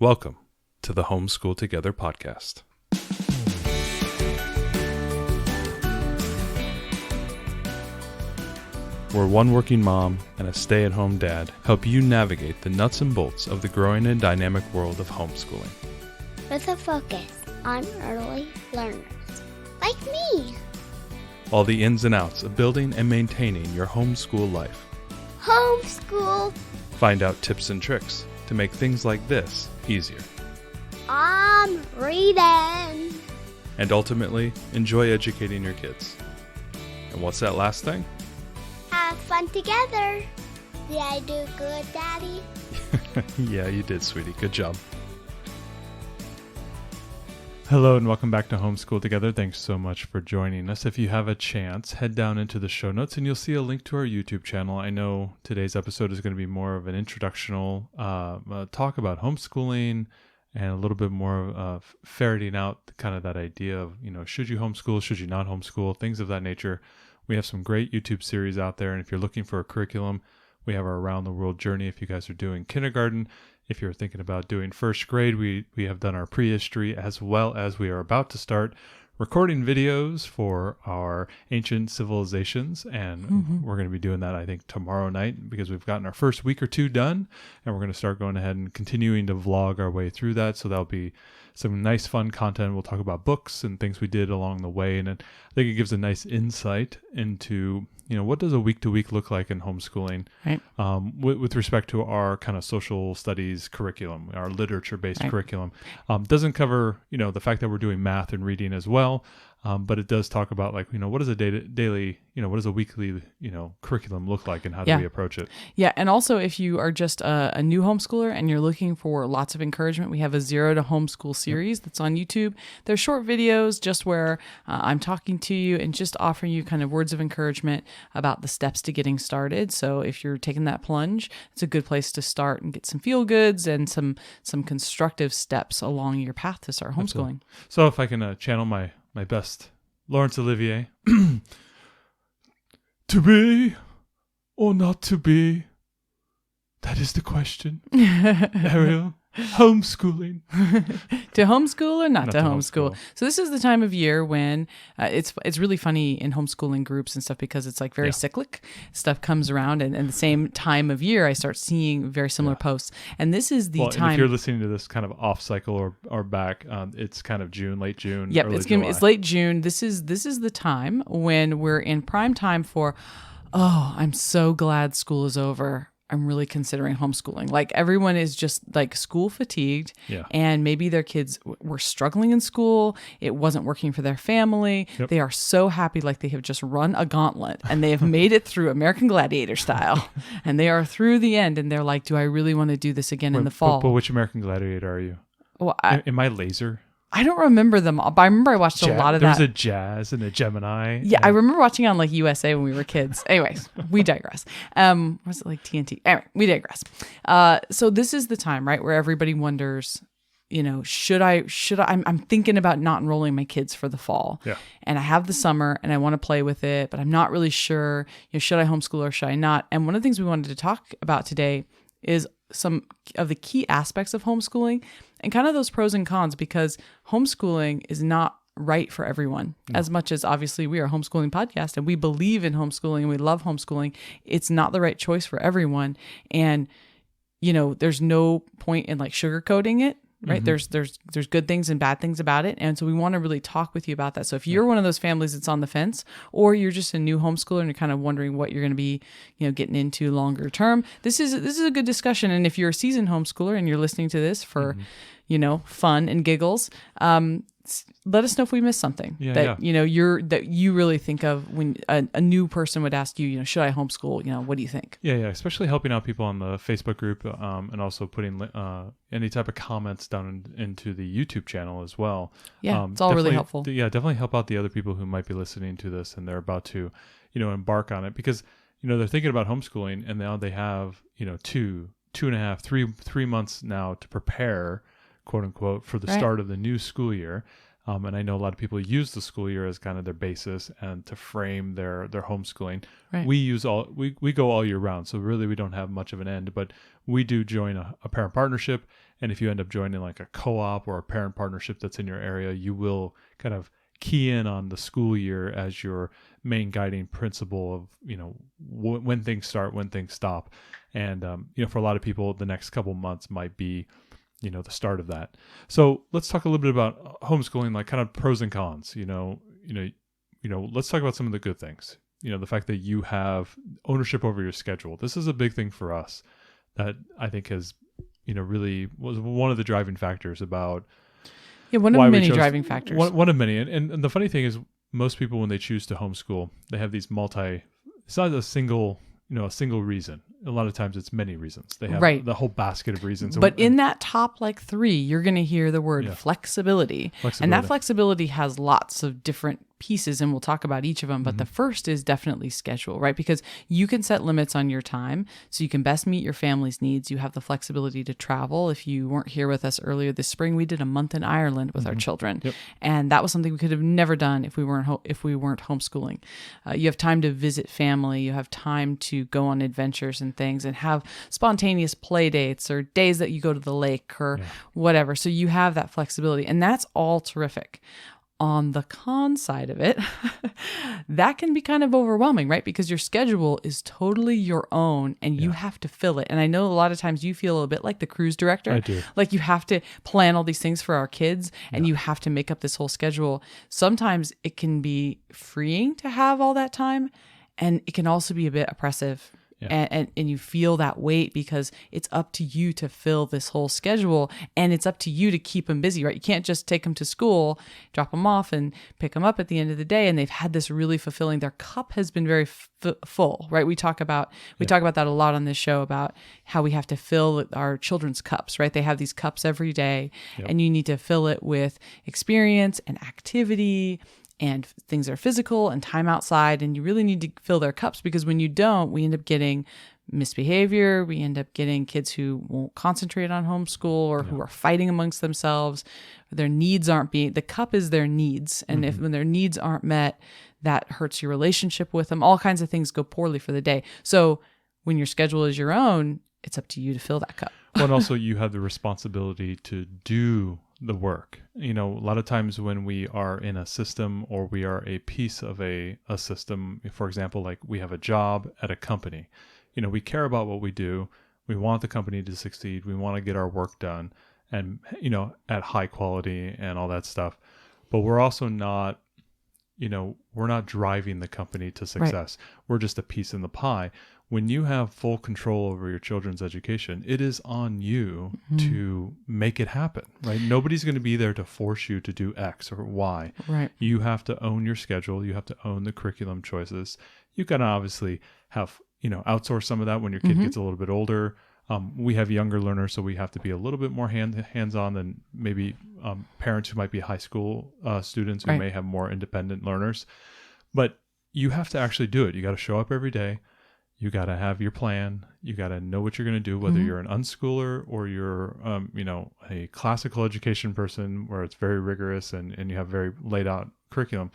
Welcome to the Homeschool Together podcast. Where one working mom and a stay-at-home dad help you navigate the nuts and bolts of the growing and dynamic world of homeschooling. With a focus on early learners, like me. All the ins and outs of building and maintaining your homeschool life. Homeschool. Find out tips and tricks to make things like this easier. I'm reading. And ultimately, enjoy educating your kids. And what's that last thing? Have fun together. Did I do good, Daddy? Yeah, you did, sweetie. Good job. Hello and welcome back to Homeschool Together. Thanks so much for joining us. If you have a chance, head down into the show notes and you'll see a link to our YouTube channel. I know today's episode is going to be more of an introductional talk about homeschooling and a little bit more of ferreting out kind of that idea of, should you homeschool, should you not homeschool, things of that nature. We have some great YouTube series out there. And if you're looking for a curriculum, we have our Around the World journey. If you guys are doing kindergarten, if you're thinking about doing first grade, we have done our prehistory, as well as we are about to start recording videos for our ancient civilizations. And we're going to be doing that, I think, tomorrow night because we've gotten our first week or two done. And we're going to start going ahead and continuing to vlog our way through that. So that'll be some nice, fun content. We'll talk about books and things we did along the way. And I think it gives a nice insight into what does a week-to-week look like in homeschooling, right? With respect to our kind of social studies curriculum, our literature-based curriculum. Doesn't cover, the fact that we're doing math and reading as well, but it does talk about what does a daily, what does a weekly, curriculum look like and how do we approach it? Yeah, and also if you are just a new homeschooler and you're looking for lots of encouragement, we have a Zero to Homeschool series that's on YouTube. They're short videos just where I'm talking to you and just offering you kind of words of encouragement about the steps to getting started. So if you're taking that plunge, it's a good place to start and get some feel goods and some constructive steps along your path to start homeschooling. Absolutely. So if I can channel my best Laurence Olivier, to be or not to be, that is the question. Ariel, homeschooling. To homeschool or not to homeschool? So this is the time of year when it's really funny in homeschooling groups and stuff because it's like very cyclic. Stuff comes around and the same time of year I start seeing very similar posts. And this is the time. And if you're listening to this kind of off cycle or back, it's kind of June, late June. Yep, it's late June. This is the time when we're in prime time for, I'm so glad school is over. I'm really considering homeschooling. Like everyone is just like school fatigued and maybe their kids were struggling in school. It wasn't working for their family. Yep. They are so happy like they have just run a gauntlet and they have made it through American Gladiator style and they are through the end and they're like, do I really want to do this again in the fall? But which American Gladiator are you? Well, am I Laser? I don't remember them all, but I remember I watched a lot of that. There was a Jazz and a Gemini. Yeah, I remember watching on like USA when we were kids. Anyways, we digress. Was it like TNT? Anyway, we digress. So this is the time, right, where everybody wonders, should I? I'm thinking about not enrolling my kids for the fall. Yeah. And I have the summer and I want to play with it, but I'm not really sure, should I homeschool or should I not? And one of the things we wanted to talk about today is some of the key aspects of homeschooling and kind of those pros and cons, because homeschooling is not right for everyone. As much as obviously we are a homeschooling podcast and we believe in homeschooling and we love homeschooling, it's not the right choice for everyone. And, there's no point in like sugarcoating it. Right. Mm-hmm. There's good things and bad things about it. And so we want to really talk with you about that. So if you're one of those families that's on the fence, or you're just a new homeschooler and you're kind of wondering what you're going to be, getting into longer term, this is a good discussion. And if you're a seasoned homeschooler and you're listening to this for, fun and giggles, let us know if we missed something that you really think of when a new person would ask you, should I homeschool? What do you think? Yeah, especially helping out people on the Facebook group, and also putting any type of comments down into the YouTube channel as well. Yeah, it's all really helpful. Definitely help out the other people who might be listening to this and they're about to, embark on it because they're thinking about homeschooling and now they have 2.5, 3 months now to prepare, quote unquote, for the start of the new school year. And I know a lot of people use the school year as kind of their basis and to frame their homeschooling. Right. We go all year round, so really we don't have much of an end, but we do join a parent partnership. And if you end up joining like a co-op or a parent partnership that's in your area, you will kind of key in on the school year as your main guiding principle of, when things start, when things stop. And, for a lot of people, the next couple months might be, the start of that. So let's talk a little bit about homeschooling, like kind of pros and cons. Let's talk about some of the good things. The fact that you have ownership over your schedule. This is a big thing for us that I think has, really was one of the driving factors about. Yeah, one of many driving factors. One of many. And the funny thing is, most people, when they choose to homeschool, they have these it's not a single reason. A lot of times it's many reasons. They have the whole basket of reasons. But in that top like 3, you're going to hear the word flexibility. And that flexibility has lots of different pieces, and we'll talk about each of them. But the first is definitely schedule, right? Because you can set limits on your time so you can best meet your family's needs. You have the flexibility to travel. If you weren't here with us earlier this spring, we did a month in Ireland with our children. Yep. And that was something we could have never done if we weren't homeschooling. You have time to visit family. You have time to go on adventures and things and have spontaneous play dates or days that you go to the lake or whatever. So you have that flexibility, and that's all terrific. On the con side of it, that can be kind of overwhelming, right? Because your schedule is totally your own and you have to fill it. And I know a lot of times you feel a bit like the cruise director. I do. Like you have to plan all these things for our kids and you have to make up this whole schedule. Sometimes it can be freeing to have all that time, and it can also be a bit oppressive. And you feel that weight because it's up to you to fill this whole schedule, and it's up to you to keep them busy, right? You can't just take them to school, drop them off, and pick them up at the end of the day. And they've had this really fulfilling. Their cup has been very full, right? We talk about that a lot on this show about how we have to fill our children's cups, right? They have these cups every day, and you need to fill it with experience and activity. And things are physical and time outside, and you really need to fill their cups, because when you don't, we end up getting misbehavior. We end up getting kids who won't concentrate on homeschool or who are fighting amongst themselves. Their needs aren't the cup is their needs. And when their needs aren't met, that hurts your relationship with them. All kinds of things go poorly for the day. So when your schedule is your own, it's up to you to fill that cup. Well, and also you have the responsibility to do the work. A lot of times when we are in a system or we are a piece of a system, for example, like we have a job at a company, we care about what we do. We want the company to succeed. We want to get our work done and, at high quality and all that stuff. But we're also not, we're not driving the company to success. Right. We're just a piece in the pie. When you have full control over your children's education, it is on you to make it happen, right? Nobody's going to be there to force you to do X or Y. Right. You have to own your schedule. You have to own the curriculum choices. You can obviously have, outsource some of that when your kid gets a little bit older. We have younger learners, so we have to be a little bit more hands-on than maybe parents who might be high school students who may have more independent learners. But you have to actually do it. You got to show up every day. You got to have your plan. You got to know what you're going to do, whether you're an unschooler or you're, a classical education person where it's very rigorous and you have very laid out curriculum.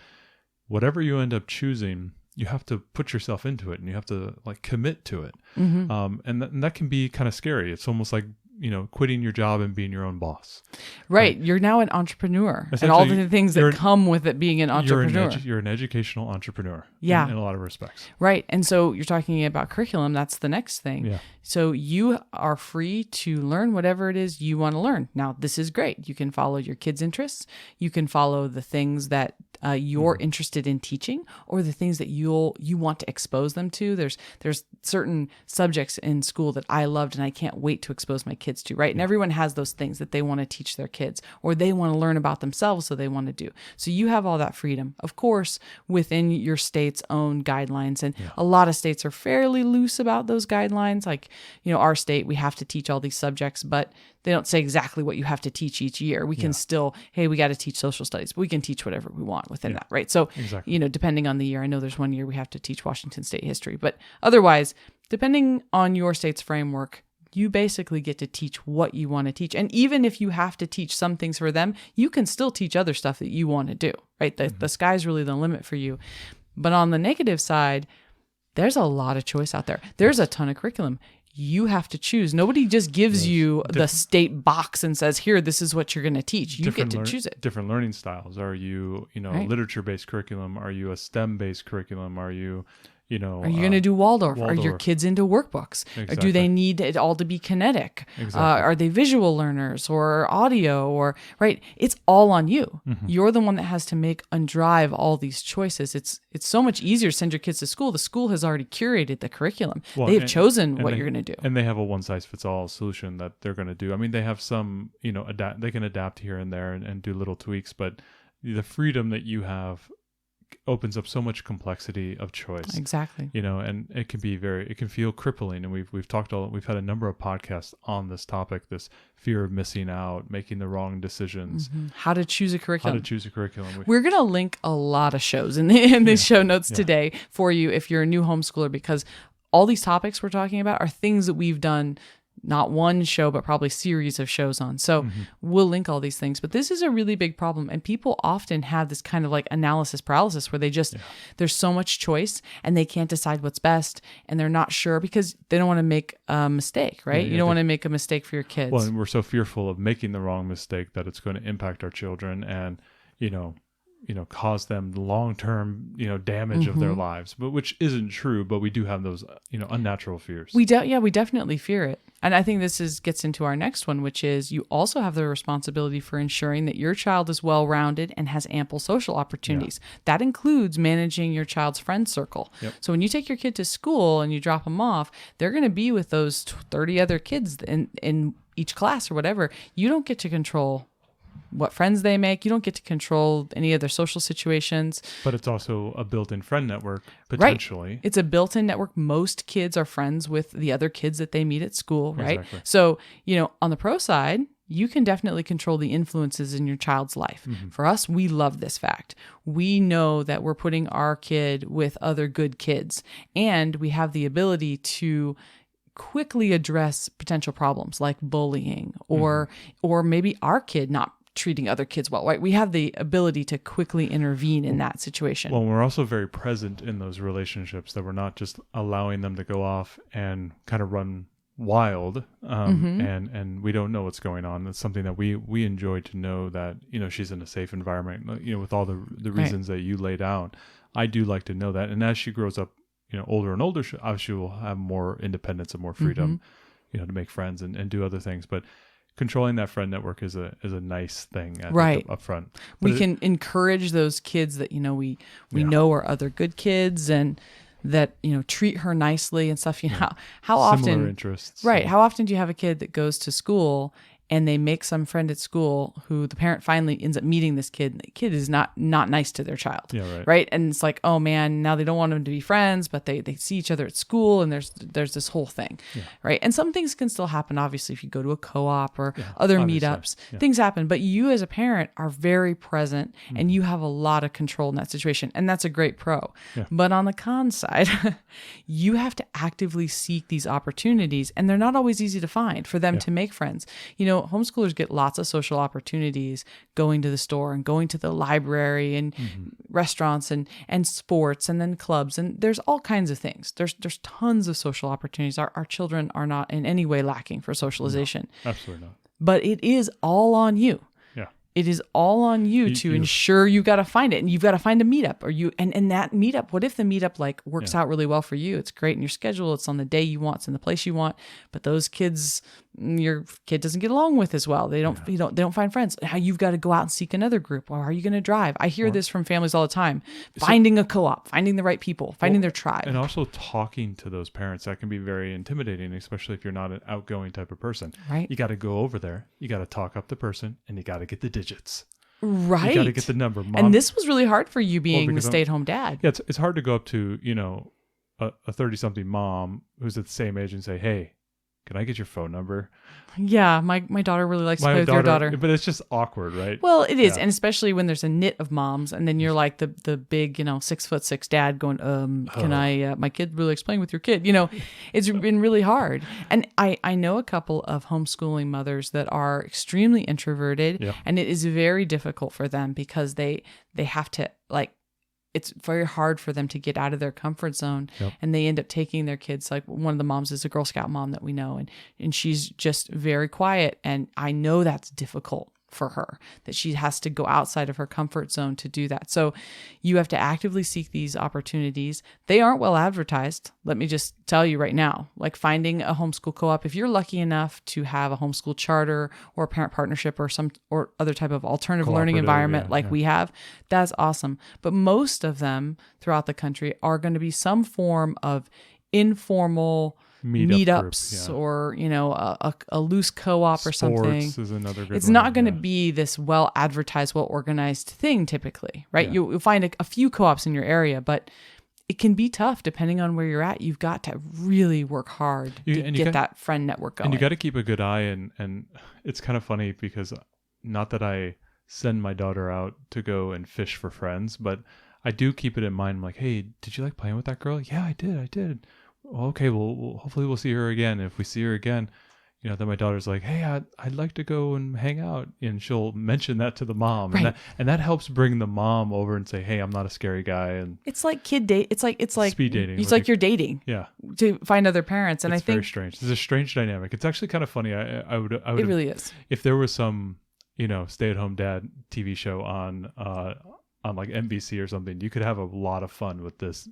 Whatever you end up choosing, you have to put yourself into it and you have to commit to it. And that can be kind of scary. It's almost like, quitting your job and being your own boss. Right. You're now an entrepreneur and all the things that come with it being an entrepreneur. You're an educational entrepreneur. Yeah. In a lot of respects. Right. And so you're talking about curriculum. That's the next thing. Yeah. So you are free to learn whatever it is you want to learn. Now, this is great. You can follow your kids' interests. You can follow the things that you're interested in teaching, or the things that you want to expose them to. There's certain subjects in school that I loved and I can't wait to expose my kids to, right? And everyone has those things that they want to teach their kids, or they want to learn about themselves, so they want to do. So you have all that freedom, of course, within your state's own guidelines. And a lot of states are fairly loose about those guidelines. Like, our state, we have to teach all these subjects, but they don't say exactly what you have to teach each year. We can still, hey, we got to teach social studies, but we can teach whatever we want within that, right? So, depending on the year, I know there's one year we have to teach Washington State history, but otherwise, depending on your state's framework, You basically get to teach what you want to teach. And even if you have to teach some things for them, you can still teach other stuff that you want to do, right? The sky's really the limit for you. But on the negative side, there's a lot of choice out there. There's a ton of curriculum. You have to choose. Nobody just gives you the state box and says, here, this is what you're going to teach. You get to choose it. Different learning styles. Are you, Right. literature-based curriculum? Are you a STEM-based curriculum? Are you, Are you going to do Waldorf? Are your kids into workbooks? Or Exactly. do they need it all to be kinetic? Exactly. Are they visual learners or audio or right? It's all on you. Mm-hmm. You're the one that has to make and drive all these choices. It's so much easier to send your kids to school. The school has already curated the curriculum. Well, they have and- chosen and what they- you're going to do. And they have a one-size-fits-all solution that they're going to do. I mean, they have some, they can adapt here and there and do little tweaks, but the freedom that you have opens up so much complexity of choice. Exactly. And it can feel crippling. And we've had a number of podcasts on this topic, this fear of missing out, making the wrong decisions, How to choose a curriculum. We're going to link a lot of shows in the show notes today for you if you're a new homeschooler, because all these topics we're talking about are things that we've done not one show, but probably series of shows on. So we'll link all these things. But this is a really big problem. And people often have this kind of like analysis paralysis where they just, there's so much choice and they can't decide what's best. And they're not sure because they don't want to make a mistake, right? You don't want to make a mistake for your kids. Well, and we're so fearful of making the wrong mistake that it's going to impact our children and, cause them long-term, damage of their lives, but which isn't true, but we do have those, unnatural fears. We definitely fear it. And I think this gets into our next one, which is you also have the responsibility for ensuring that your child is well-rounded and has ample social opportunities. That includes managing your child's friend circle. Yep. So when you take your kid to school and you drop them off, they're going to be with those 30 other kids in each class or whatever. You don't get to control what friends they make. You don't get to control any of their social situations. But it's also a built-in friend network, potentially. Right. It's a built-in network. Most kids are friends with the other kids that they meet at school, right? Exactly. So, on the pro side, you can definitely control the influences in your child's life. For us, we love this fact. We know that we're putting our kid with other good kids, and we have the ability to quickly address potential problems like bullying or maybe our kid not treating other kids well, right? We have the ability to quickly intervene in that situation. Well, we're also very present in those relationships, that we're not just allowing them to go off and kind of run wild, and we don't know what's going on. That's something that we enjoy to know, that she's in a safe environment, with all the reasons that you laid out. I do like to know that, and as she grows up, older and older, she obviously will have more independence and more freedom, to make friends and do other things, but controlling that friend network is a nice thing, I think, up front. But we can encourage those kids that we know are other good kids and that treat her nicely and stuff. How often similar interests, right? How often do you have a kid that goes to school and they make some friend at school who the parent finally ends up meeting this kid, and the kid is not nice to their child. Yeah, right. And it's like, oh man, now they don't want them to be friends, but they see each other at school, and there's this whole thing. Right. And some things can still happen, obviously, if you go to a co-op or other meetups, things happen, but you as a parent are very present and you have a lot of control in that situation. And that's a great pro. But on the con side, you have to actively seek these opportunities, and they're not always easy to find for them to make friends. Homeschoolers get lots of social opportunities going to the store and going to the library and restaurants and sports and then clubs. And there's all kinds of things. There's tons of social opportunities. Our children are not in any way lacking for socialization. No, absolutely not. But it is all on you. It is all on you to ensure you got to find it, and you've got to find a meetup, and that meetup. What if the meetup works out really well for you? It's great in your schedule. It's on the day you want. It's in the place you want. But those kids, your kid doesn't get along with as well. They don't find friends. How you've got to go out and seek another group. Or are you going to drive? I hear this from families all the time. Finding a co-op, finding the right people, finding their tribe, and also talking to those parents. That can be very intimidating, especially if you're not an outgoing type of person. Right. You got to go over there. You got to talk up the person, and you got to get the digits. Right. You got to get the number. Mom, and this was really hard for you being the stay-at-home dad. Yeah, it's hard to go up to a 30-something mom who's at the same age and say, "Hey, can I get your phone number? Yeah, my daughter really likes to play with your daughter. But it's just awkward, right? Well, it is, Yeah. and especially when there's a knit of moms, and then you're like the big, 6'6" dad going, can I? My kid really likes playing with your kid. It's been really hard. And I know a couple of homeschooling mothers that are extremely introverted, Yeah. and it is very difficult for them because they have to it's very hard for them to get out of their comfort zone. Yep. And they end up taking their kids. Like one of the moms is a Girl Scout mom that we know, and she's just very quiet. And I know that's difficult for her, that she has to go outside of her comfort zone to do that. So you have to actively seek these opportunities. They aren't well advertised. Let me just tell you right now, like finding a homeschool co-op, if you're lucky enough to have a homeschool charter or a parent partnership or other type of alternative learning environment we have, that's awesome. But most of them throughout the country are going to be some form of informal meetups or a loose co-op or something. Sports is another good It's one, not going to be this well advertised, well organized thing typically, right? Yeah. You'll find a few co-ops in your area, but it can be tough depending on where you're at. You've got to really work hard to get that friend network going. And you got to keep a good eye. And it's kind of funny because not that I send my daughter out to go and fish for friends, but I do keep it in mind. I'm like, hey, did you like playing with that girl? Yeah, I did. Well, okay, well, hopefully we'll see her again. If we see her again, then my daughter's like, hey, I'd like to go and hang out. And she'll mention that to the mom. Right. And that helps bring the mom over and say, hey, I'm not a scary guy. And it's like kid date. It's like speed dating. It's like you're dating. Yeah. To find other parents. And it's very strange. It's a strange dynamic. It's actually kind of funny. I would. It really is. If there was some, stay-at-home dad TV show on like NBC or something, you could have a lot of fun with this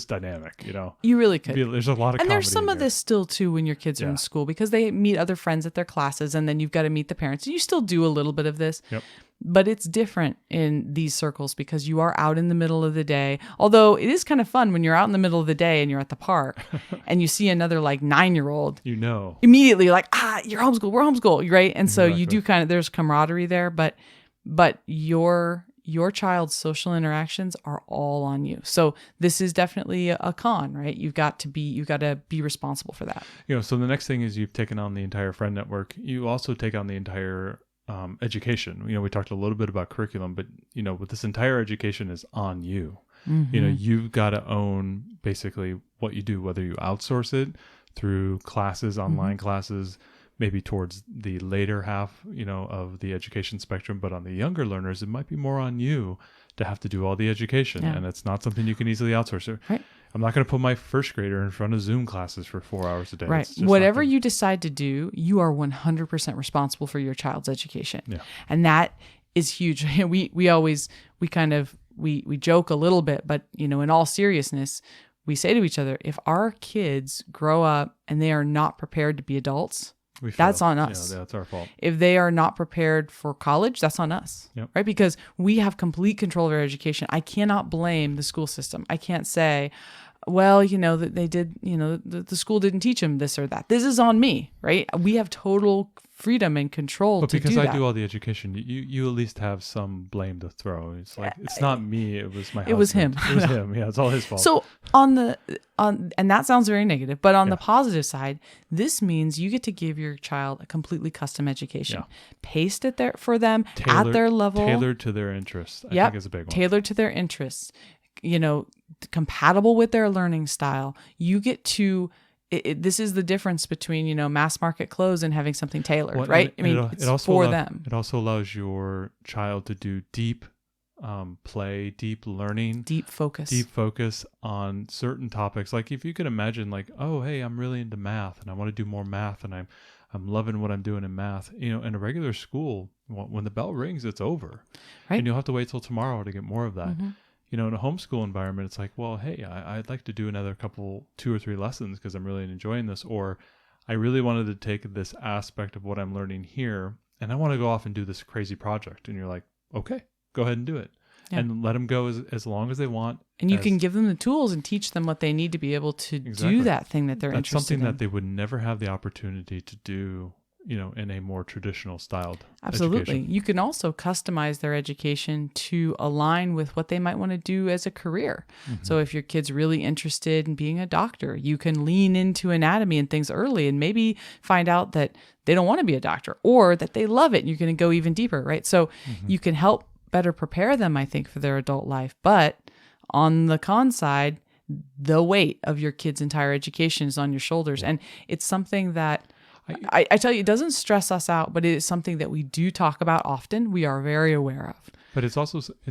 dynamic, You really could. There's a lot of and there's some of there. this still too when your kids are in school, because they meet other friends at their classes, and then you've got to meet the parents. You still do a little bit of this. Yep. But it's different in these circles because you are out in the middle of the day. Although it is kind of fun when you're out in the middle of the day and you're at the park and you see another 9-year-old. Immediately you're like, you're homeschooled, we're homeschooled, right? And so you do there's camaraderie there, but your child's social interactions are all on you. So this is definitely a con, right? You've got to be responsible for that. So the next thing is you've taken on the entire friend network. You also take on the entire education. We talked a little bit about curriculum, but with this entire education is on you. Mm-hmm. You've got to own basically what you do, whether you outsource it through classes, online classes, maybe towards the later half, of the education spectrum. But on the younger learners, it might be more on you to have to do all the education. Yeah. And it's not something you can easily outsource. Right. I'm not going to put my first grader in front of Zoom classes for 4 hours a day. Right. Whatever you decide to do, you are 100% responsible for your child's education. Yeah. And that is huge. We joke a little bit, but in all seriousness, we say to each other, if our kids grow up and they are not prepared to be adults, that's on us. Yeah, that's our fault. If they are not prepared for college, that's on us, right? Because we have complete control of our education. I cannot blame the school system. I can't say, well, that they did, the school didn't teach them this or that. This is on me, right? We have total freedom and control to do that. But because I do all the education, you at least have some blame to throw. It's like, it's not me, it was my husband. It was him. It was him. Yeah, it's all his fault. So and that sounds very negative, but on the positive side, this means you get to give your child a completely custom education. Paced it there for them at their level. Tailored to their interests, I think is a big one. Tailored to their interests, compatible with their learning style. You get to this is the difference between mass market clothes and having something tailored, right? It's for them. It also allows your child to do deep play, deep learning, deep focus on certain topics. Like if you could imagine, oh, hey, I'm really into math and I want to do more math, and I'm loving what I'm doing in math. In a regular school, when the bell rings, it's over, right? And you'll have to wait till tomorrow to get more of that. Mm-hmm. In a homeschool environment, it's like, well, hey, I'd like to do another 2 or 3 lessons because I'm really enjoying this, or I really wanted to take this aspect of what I'm learning here and I want to go off and do this crazy project. And you're like, okay, go ahead and do it. Yeah. And let them go as long as they want. And you can give them the tools and teach them what they need to be able to do that thing that they're interested in. That's something that they would never have the opportunity to do in a more traditional styled Absolutely. education. You can also customize their education to align with what they might want to do as a career. So if your kid's really interested in being a doctor, you can lean into anatomy and things early and maybe find out that they don't want to be a doctor or that they love it and you're going to go even deeper, right? So you can help better prepare them, I think, for their adult life. But on the con side, the weight of your kid's entire education is on your shoulders. And it's something that I tell you, it doesn't stress us out, but it is something that we do talk about often. We are very aware of. But it's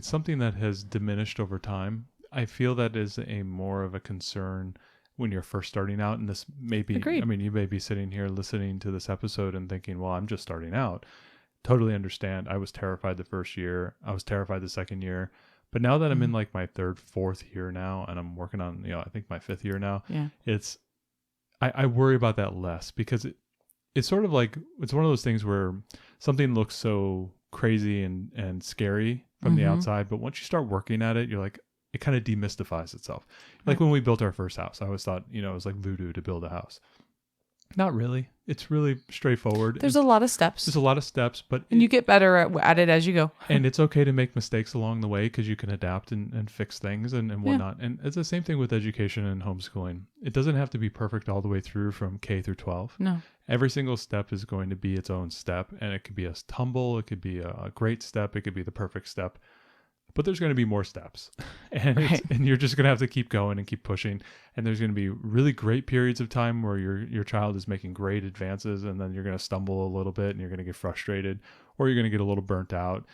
something that has diminished over time. I feel that is a more of a concern when you're first starting out. And this may be, Agreed. I mean, you may be sitting here listening to this episode and thinking, well, I'm just starting out. Totally understand. I was terrified the first year. I was terrified the second year. But now that I'm in like my third, fourth year now, and I'm working on, I think my fifth year now, I worry about that less because it's sort of like, it's one of those things where something looks so crazy and scary from the outside, but once you start working at it, you're like, it kind of demystifies itself. Like when we built our first house, I always thought, it was like voodoo to build a house. Not really. It's really straightforward. There's a lot of steps. There's a lot of steps, but and you get better at it as you go. And it's okay to make mistakes along the way because you can adapt and fix things and whatnot. Yeah. And it's the same thing with education and homeschooling. It doesn't have to be perfect all the way through from K through 12. No. Every single step is going to be its own step, and it could be a tumble, it could be a great step, it could be the perfect step. But there's going to be more steps, and you're just going to have to keep going and keep pushing. And there's going to be really great periods of time where your child is making great advances, and then you're going to stumble a little bit, and you're going to get frustrated, or you're going to get a little burnt out.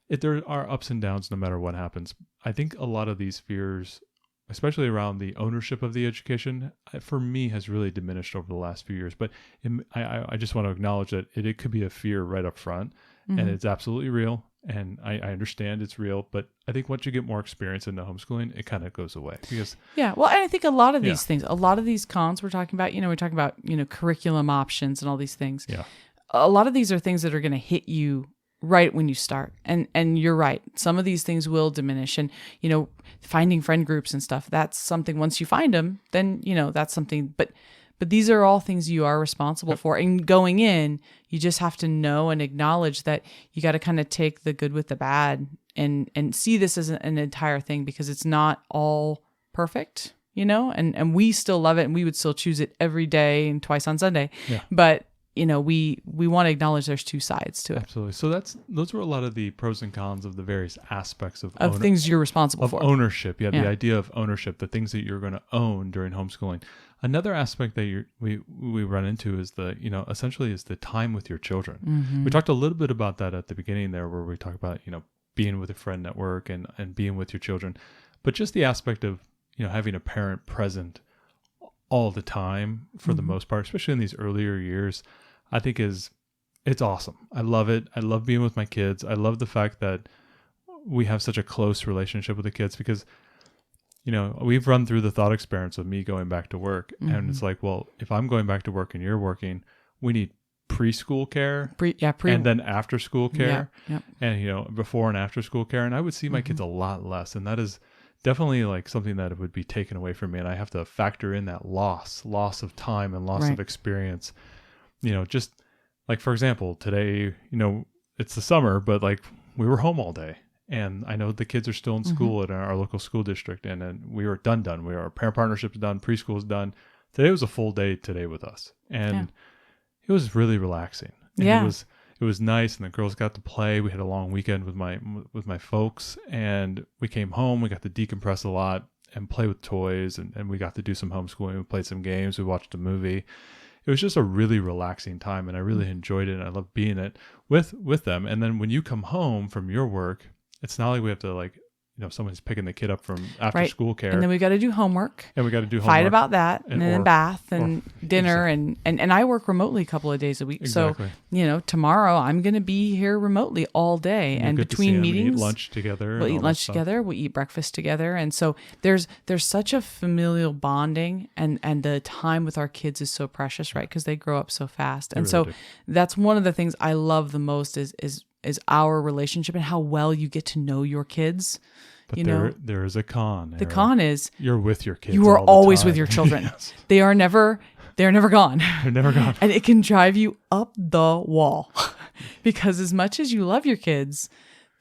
There are ups and downs no matter what happens. I think a lot of these fears, especially around the ownership of the education, for me has really diminished over the last few years. But I just want to acknowledge that it could be a fear right up front, and it's absolutely real. And I understand it's real, but I think once you get more experience into homeschooling, it kind of goes away because well, and I think a lot of these things, a lot of these cons we're talking about, we're talking about, curriculum options and all these things. Yeah. A lot of these are things that are going to hit you right when you start. And you're right. Some of these things will diminish and, finding friend groups and stuff, that's something once you find them, then, that's something, but these are all things you are responsible for. And going in, you just have to know and acknowledge that you got to kind of take the good with the bad and see this as an entire thing because it's not all perfect, and we still love it and we would still choose it every day and twice on Sunday. Yeah. But, we want to acknowledge there's two sides to it. Absolutely. So those were a lot of the pros and cons of the various aspects of things you're responsible for. Ownership. Yeah, the idea of ownership, the things that you're going to own during homeschooling. Another aspect that we run into is essentially is the time with your children. Mm-hmm. We talked a little bit about that at the beginning there, where we talk about being with a friend network and being with your children, but just the aspect of having a parent present all the time for the most part, especially in these earlier years, I think it's awesome. I love it. I love being with my kids. I love the fact that we have such a close relationship with the kids because we've run through the thought experiments of me going back to work. And it's like, well, if I'm going back to work and you're working, we need preschool care and then after school care and, before and after school care. And I would see my kids a lot less. And that is definitely like something that would be taken away from me. And I have to factor in that loss of time and loss of experience, just like, for example, today, it's the summer, but like we were home all day. And I know the kids are still in school at our local school district, and then we were done. Our parent partnership's done, preschool's done. Today was a full day today with us, and it was really relaxing. And it was nice, and the girls got to play. We had a long weekend with my folks, and we came home. We got to decompress a lot and play with toys, and we got to do some homeschooling. We played some games. We watched a movie. It was just a really relaxing time, and I really enjoyed it. And I loved being it with them. And then when you come home from your work, it's not like we have to someone's picking the kid up from after school care. And then we got to do homework. Fight about that. And then bath and dinner. And I work remotely a couple of days a week. Exactly. So, tomorrow I'm going to be here remotely all day. And between meetings, eat lunch together. We'll eat lunch together. We'll eat breakfast together. And so there's such a familial bonding and the time with our kids is so precious, right? Because they grow up so fast. And so that's one of the things I love the most is our relationship and how well you get to know your kids. But there is a con. The con is you're with your kids. You are always with your children. Yes. They are never they're never gone. They're never gone. And it can drive you up the wall because as much as you love your kids,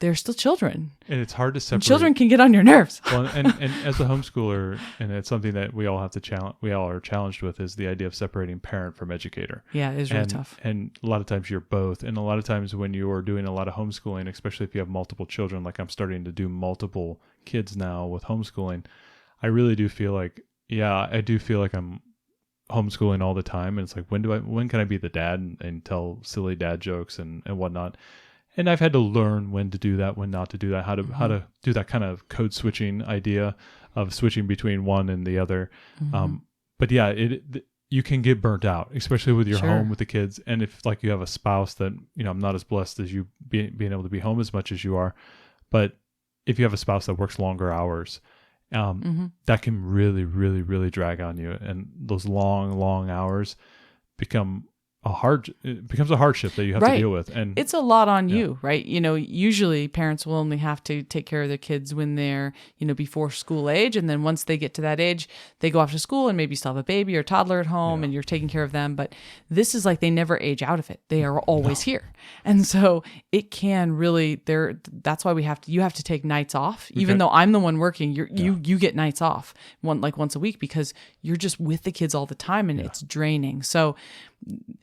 they're still children. And it's hard to separate. And children can get on your nerves. Well, and as a homeschooler, and it's something that we all have to challenge. We all are challenged with is the idea of separating parent from educator. Yeah, it is really tough. And a lot of times you're both. And a lot of times when you are doing a lot of homeschooling, especially if you have multiple children, like I'm starting to do multiple kids now with homeschooling, I really do feel like, I do feel like I'm homeschooling all the time. And it's like, when can I be the dad and tell silly dad jokes and whatnot? And I've had to learn when to do that, when not to do that, how to do that kind of code switching idea of switching between one and the other. But yeah, you can get burnt out, especially with your home with the kids. And if like you have a spouse that, I'm not as blessed as you being able to be home as much as you are, but if you have a spouse that works longer hours, that can really, really, really drag on you. And those long hours becomes a hardship that you have to deal with. And it's a lot on you, right? Usually parents will only have to take care of their kids when they're, before school age. And then once they get to that age, they go off to school and maybe still have a baby or toddler at home and you're taking care of them. But this is like, they never age out of it. They are always here. And so it can really, that's why you have to take nights off. Even though I'm the one working, you get nights off once a week because you're just with the kids all the time and it's draining. So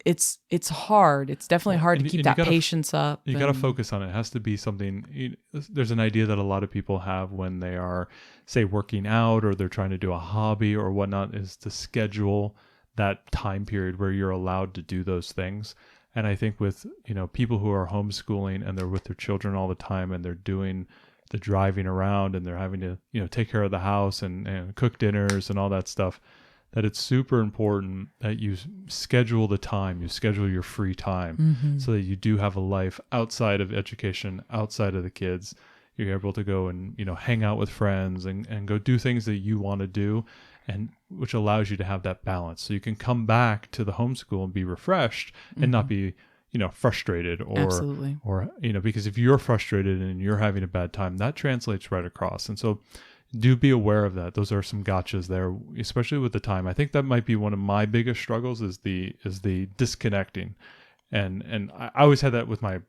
it's hard. It's definitely hard to keep that patience up. You got to focus on it. It has to be something. There's an idea that a lot of people have when they are, say, working out or they're trying to do a hobby or whatnot, is to schedule that time period where you're allowed to do those things. And I think with, people who are homeschooling and they're with their children all the time and they're doing the driving around and they're having to, take care of the house and cook dinners and all that stuff, that it's super important that you schedule the time, you schedule your free time so that you do have a life outside of education, outside of the kids. You're able to go and, hang out with friends and go do things that you want to do, and which allows you to have that balance. So you can come back to the homeschool and be refreshed and not be, frustrated or, because if you're frustrated and you're having a bad time, that translates right across. And so do be aware of that. Those are some gotchas there, especially with the time. I think that might be one of my biggest struggles is the disconnecting. And I always had that with my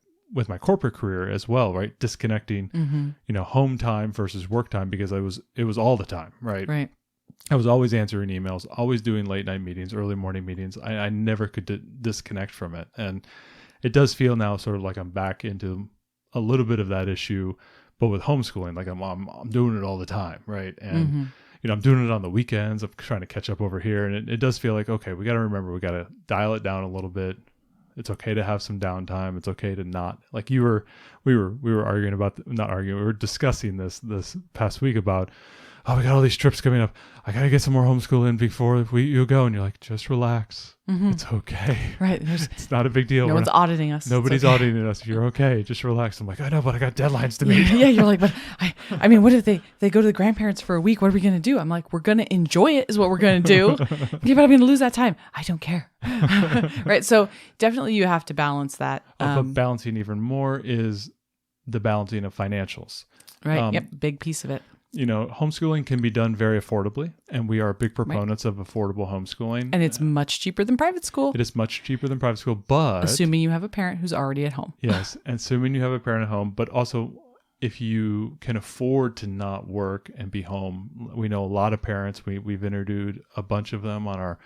corporate career as well, right? Disconnecting, home time versus work time, because it was all the time, right? Right. I was always answering emails, always doing late night meetings, early morning meetings. I never could disconnect from it. And it does feel now sort of like I'm back into a little bit of that issue, but with homeschooling, like I'm doing it all the time, right? And I'm doing it on the weekends. I'm trying to catch up over here, and it does feel like, okay, we got to remember, we got to dial it down a little bit. It's okay to have some downtime. It's okay to not, like we were arguing about, not arguing, we were discussing this past week about, oh, we got all these trips coming up. I got to get some more homeschooling before you go. And you're like, just relax. It's okay. Right. It's not a big deal. No one's auditing us. Nobody's auditing us. You're okay. Just relax. I'm like, I know, but I got deadlines to meet. Yeah, you're like, but I mean, what if they go to the grandparents for a week? What are we going to do? I'm like, we're going to enjoy it is what we're going to do. Yeah, but I'm going to lose that time. I don't care. Right. So definitely you have to balance that. But balancing even more is the balancing of financials. Right. Yep. Big piece of it. Homeschooling can be done very affordably, and we are big proponents of affordable homeschooling. And it's much cheaper than private school. It is much cheaper than private school, but assuming you have a parent who's already at home. Yes, assuming you have a parent at home, but also if you can afford to not work and be home. We know a lot of parents. We've interviewed a bunch of them on our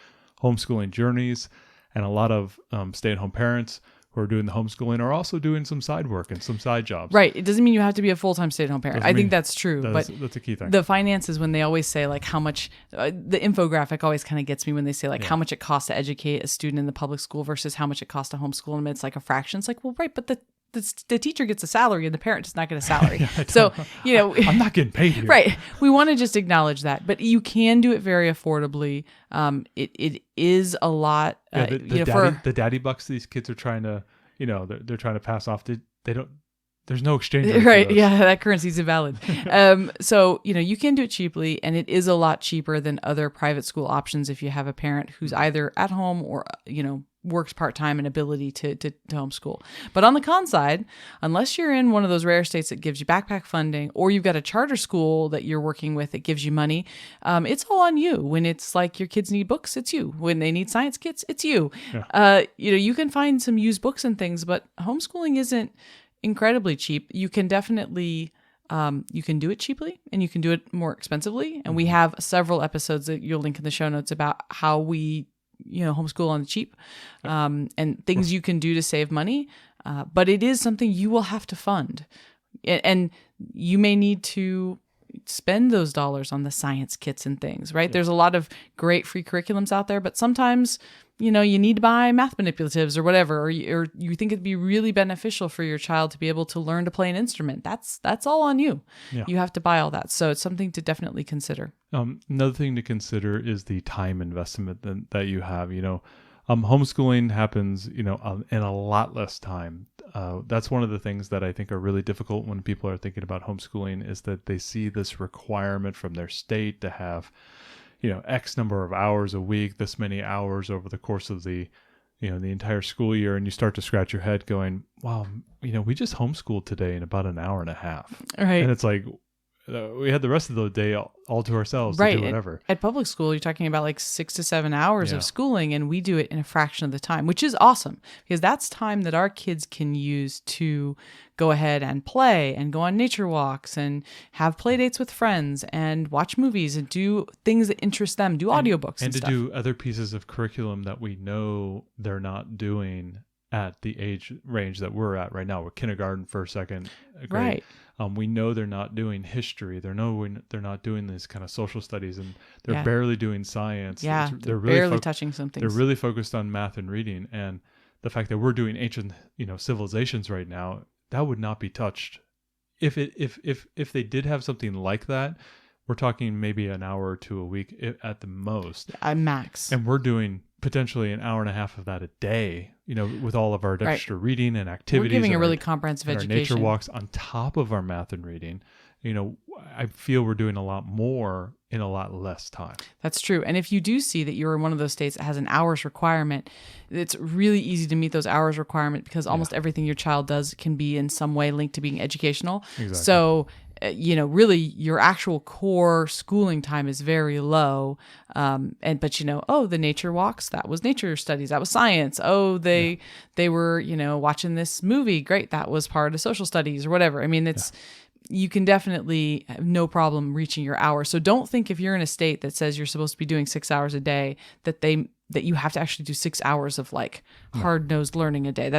homeschooling journeys, and a lot of stay-at-home parents who are doing the homeschooling are also doing some side work and some side jobs. Right. It doesn't mean you have to be a full-time stay-at-home parent. I think that's true. That's a key thing. The finances, when they always say like how much, the infographic always kind of gets me when they say like how much it costs to educate a student in the public school versus how much it costs to homeschool them. It's like a fraction. It's like, well, right, but the teacher gets a salary and the parent does not get a salary. So, I'm not getting paid here. Right. We want to just acknowledge that, but you can do it very affordably. It is a lot. The daddy bucks these kids are trying to, they're trying to pass off. They don't. There's no exchange rate. Right. Yeah, that currency is invalid. So you can do it cheaply, and it is a lot cheaper than other private school options if you have a parent who's either at home or works part-time and ability to homeschool. But on the con side, unless you're in one of those rare states that gives you backpack funding, or you've got a charter school that you're working with that gives you money, it's all on you. When it's like your kids need books, it's you. When they need science kits, it's you. Yeah. You can find some used books and things, but homeschooling isn't incredibly cheap. You can definitely you can do it cheaply and you can do it more expensively. And we have several episodes that you'll link in the show notes about how we homeschool on the cheap, and things you can do to save money. But it is something you will have to fund. And you may need to spend those dollars on the science kits and things, right? Yeah. There's a lot of great free curriculums out there, but sometimes, you need to buy math manipulatives or whatever, or you think it'd be really beneficial for your child to be able to learn to play an instrument. That's all on you. Yeah. You have to buy all that. So it's something to definitely consider. Another thing to consider is the time investment that you have. Homeschooling happens, in a lot less time. That's one of the things that I think are really difficult when people are thinking about homeschooling, is that they see this requirement from their state to have, X number of hours a week, this many hours over the course of the entire school year. And you start to scratch your head going, wow, we just homeschooled today in about an hour and a half. Right. And it's like, we had the rest of the day all to ourselves to do whatever. At public school, you're talking about like 6 to 7 hours of schooling, and we do it in a fraction of the time, which is awesome because that's time that our kids can use to go ahead and play and go on nature walks and have play dates with friends and watch movies and do things that interest them, do audiobooks and stuff. Do other pieces of curriculum that we know they're not doing at the age range that we're at right now. We're kindergarten, first, second grade. Right. We know they're not doing history. They're not doing these kind of social studies, and they're barely doing science. Yeah, they're really barely touching some things. They're really focused on math and reading, and the fact that we're doing ancient, civilizations right now, that would not be touched. If they did have something like that, we're talking maybe an hour or two a week at the most. Max. And we're doing potentially an hour and a half of that a day, with all of our extra reading and activities. We're giving a really comprehensive education. Our nature walks on top of our math and reading. I feel we're doing a lot more in a lot less time. That's true. And if you do see that you're in one of those states that has an hours requirement, it's really easy to meet those hours requirement because almost everything your child does can be in some way linked to being educational. Exactly. So really your actual core schooling time is very low. But the nature walks, that was nature studies, that was science. Oh, they were, watching this movie. Great. That was part of social studies or whatever. I mean, you can definitely have no problem reaching your hour. So don't think if you're in a state that says you're supposed to be doing 6 hours a day, that you have to actually do 6 hours of hard-nosed learning a day.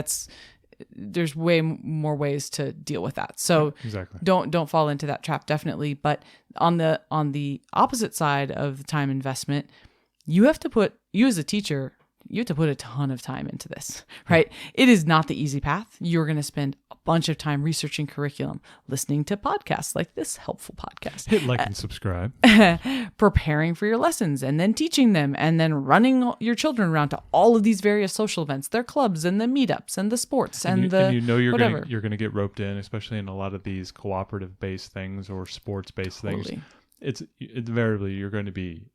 There's way more ways to deal with that. So exactly. Don't fall into that trap, definitely. But on the opposite side of the time investment, you as a teacher, you have to put a ton of time into this, right? It is not the easy path. You're going to spend a bunch of time researching curriculum, listening to podcasts like this helpful podcast. Hit like and subscribe. Preparing for your lessons and then teaching them and then running your children around to all of these various social events, their clubs and the meetups and the sports and you're going to get roped in, especially in a lot of these cooperative-based things or sports-based things. It's invariably you're going to be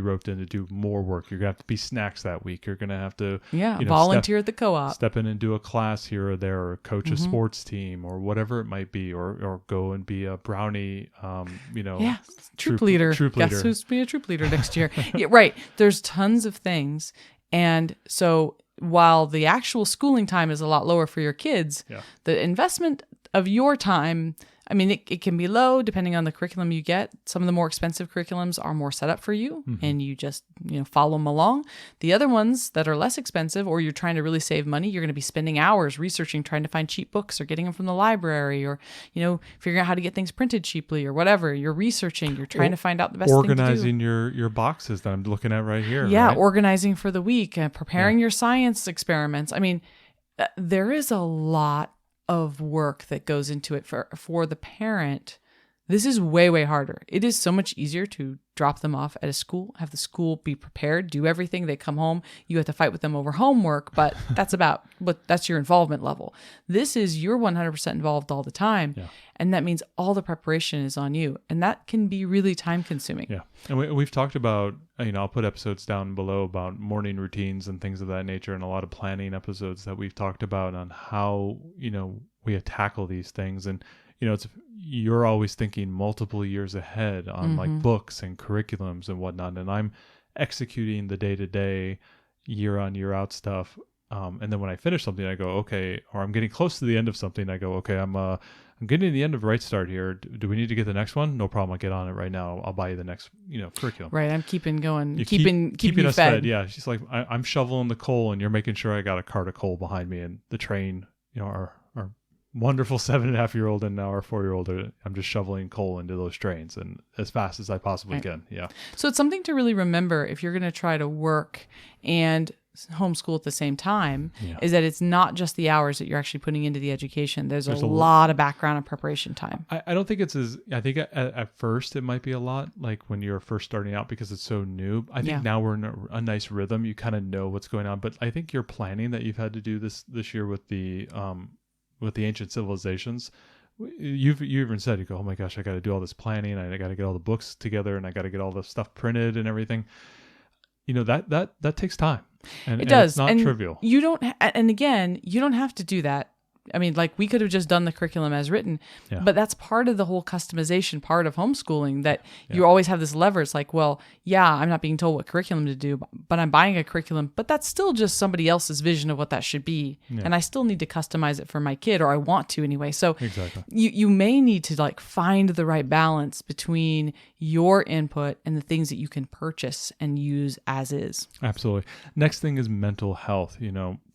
roped in to do more work. You're going to have to be snacks that week. You're going to have to volunteer at the co-op. Step in and do a class here or there, or coach a sports team or whatever it might be, or go and be a brownie, troop leader. Guess who's be a troop leader next year? Yeah, right. There's tons of things. And so while the actual schooling time is a lot lower for your kids, the investment of your time, I mean, it can be low depending on the curriculum you get. Some of the more expensive curriculums are more set up for you and you just, follow them along. The other ones that are less expensive or you're trying to really save money, you're going to be spending hours researching, trying to find cheap books or getting them from the library or, figuring out how to get things printed cheaply or whatever. You're researching, you're trying to find out the best thing to do. Organizing your boxes that I'm looking at right here. Yeah, right? Organizing for the week, preparing your science experiments. I mean, there is a lot of work that goes into it for the parent This is way, way harder. It is so much easier to drop them off at a school, have the school be prepared, do everything. They come home. You have to fight with them over homework, but that's your involvement level. This is you're 100% involved all the time. Yeah. And that means all the preparation is on you. And that can be really time consuming. Yeah. And we've talked about, I'll put episodes down below about morning routines and things of that nature, and a lot of planning episodes that we've talked about on how, we tackle these things. And, you're always thinking multiple years ahead on like books and curriculums and whatnot. And I'm executing the day-to-day, year on, year out stuff. And then when I finish something, I go, okay, or I'm getting close to the end of something. I go, okay, I'm getting to the end of Right Start here. Do we need to get the next one? No problem. I'll get on it right now. I'll buy you the next, curriculum. Right. I'm keeping going, You're keeping you us fed. Yeah. She's like, I'm shoveling the coal and you're making sure I got a cart of coal behind me, and the train, our wonderful 7.5-year-old and now our 4-year-old, I'm just shoveling coal into those trains and as fast as I possibly can. Yeah. So it's something to really remember if you're going to try to work and homeschool at the same time, is that it's not just the hours that you're actually putting into the education. There's a lot of background and preparation time. I don't think I think at first it might be a lot, like when you're first starting out because it's so new. I think now we're in a nice rhythm. You kind of know what's going on, but I think your planning that you've had to do this year with the ancient civilizations, you even said, you go, oh my gosh, I got to do all this planning. I got to get all the books together and I got to get all the stuff printed and everything. That takes time. And it does. It's not trivial. You don't have to do that. I mean, like we could have just done the curriculum as written, but that's part of the whole customization part of homeschooling, that you always have this lever. It's like, well, I'm not being told what curriculum to do, but I'm buying a curriculum, but that's still just somebody else's vision of what that should be. Yeah. And I still need to customize it for my kid, or I want to anyway. So exactly. you may need to like find the right balance between your input and the things that you can purchase and use as is. Absolutely. Next thing is mental health.